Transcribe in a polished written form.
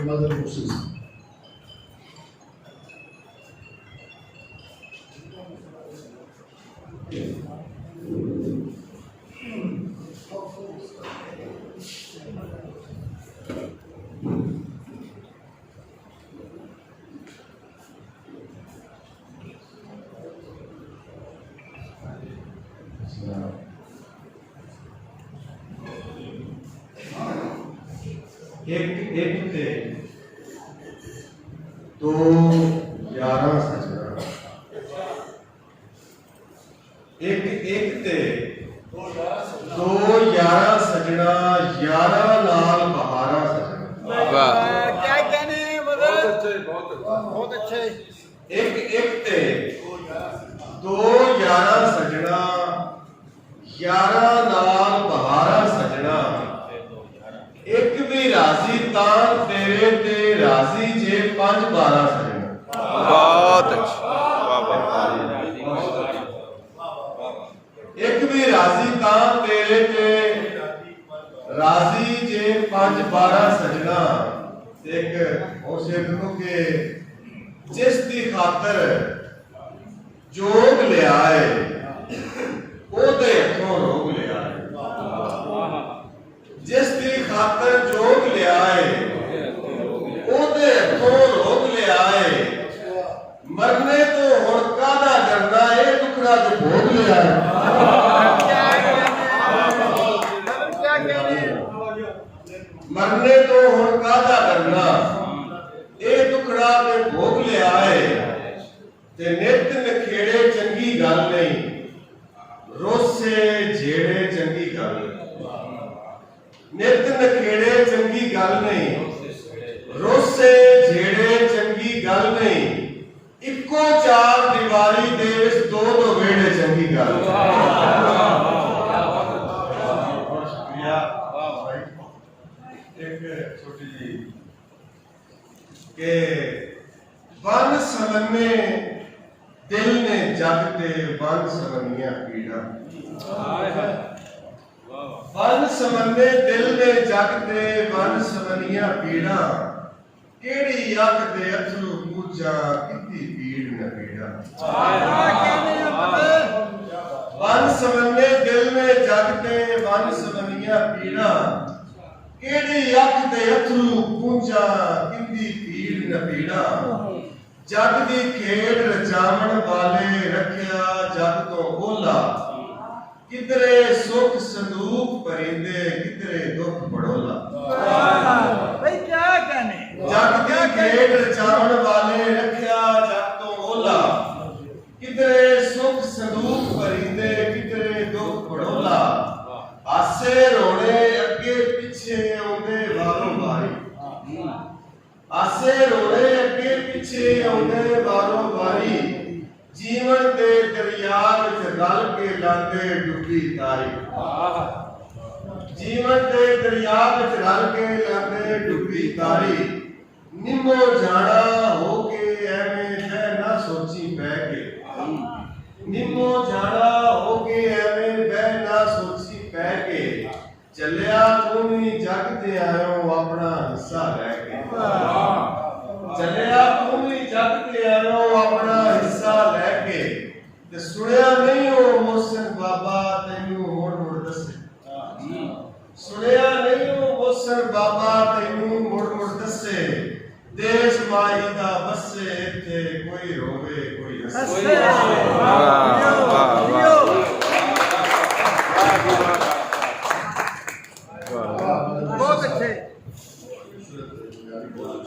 mother Moses. एक एक ते दो 11 सजना एक एक ते दो 11 सजना 11 नाल बहारा सजना। वाह क्या कहने बहुत अच्छे एक एक ते दो 11 सजना 11 नाल बहारा सजना। एक भी राजी तान तेरे ते राजी जे 5 12 सजना। बहुत अच्छे वाह एक भी राजी तान तेरे ते राजी जे 5 12 सजना। एक और शेर को के जिस दी खातर जोग लिया है ओदे हथों रोग लिया है। जिस दी खातर जोग लिया है ओदे हथों रोग लिया है। मरने तो हुण कादा डरना है दुखड़ा ते भोग लिया है। मरने तो हुण कादा डरना ए दुखड़ा ते भोग लिया है। ते नित नखेड़े चंगी गल नहीं रोसे जेड़े चंगी गल नहीं। नित नखेड़े चंगी गल नहीं रोसे जेड़े चंगी गल नहीं। इको चार दीवारी दे विच दो दो वेड़े चंगी गल। एक छोटी जी के वन समन्ने दिल ने जगते वन समनिया पीड़ा। वन समन्ने दिल ने जगते वन समनिया पीड़ा। केड़ी अख दे अथरू पूजा किती पीड़ न पीड़ा। वन समन्ने दिल ने जगते वन समनिया पीड़ा। केड़ी अख दे अथरू पूजा किती पीड़ न पीड़ा। जग दी खेड़ रचावण वाले रखिया जग तो ओला। किधरे सुख संदूक परिंदे किधरे दुख बड़ोला। भाई क्या कहने जग दी खेड़ रचावण वाले रखिया जग तो ओला। किधरे सुख संदूक परिंदे किधरे दुख बड़ोला। आसे रोने अगे पीछे आउंदे वारों वारी। आसे रोने अगे पीछे आउंदे वारों वारी। जीवन दे दरिया विच रल के लांदे डुबी तारी। जीवन दे दरिया विच रल के लांदे डुबी तारी। निमो जाना हो के एवें बह ना सोची बह के। निमो जाना हो के एवें बह ना सोची बह के। चलिया तू भी जग ते आयो अपना हिस्सा रह के। चलिया तू भी जग ते आयो अपना हिस्सा लैके। ते सुनिया नहीं हो मोहसिन बाबा तैनू मुड़ मुड़ दसे। सुनिया नहीं हो मोहसिन बाबा तैनू मुड़ मुड़ दसे। देश माई दा बसे इत्थे कोई रोवे कोई हसे। बहुत अच्छे।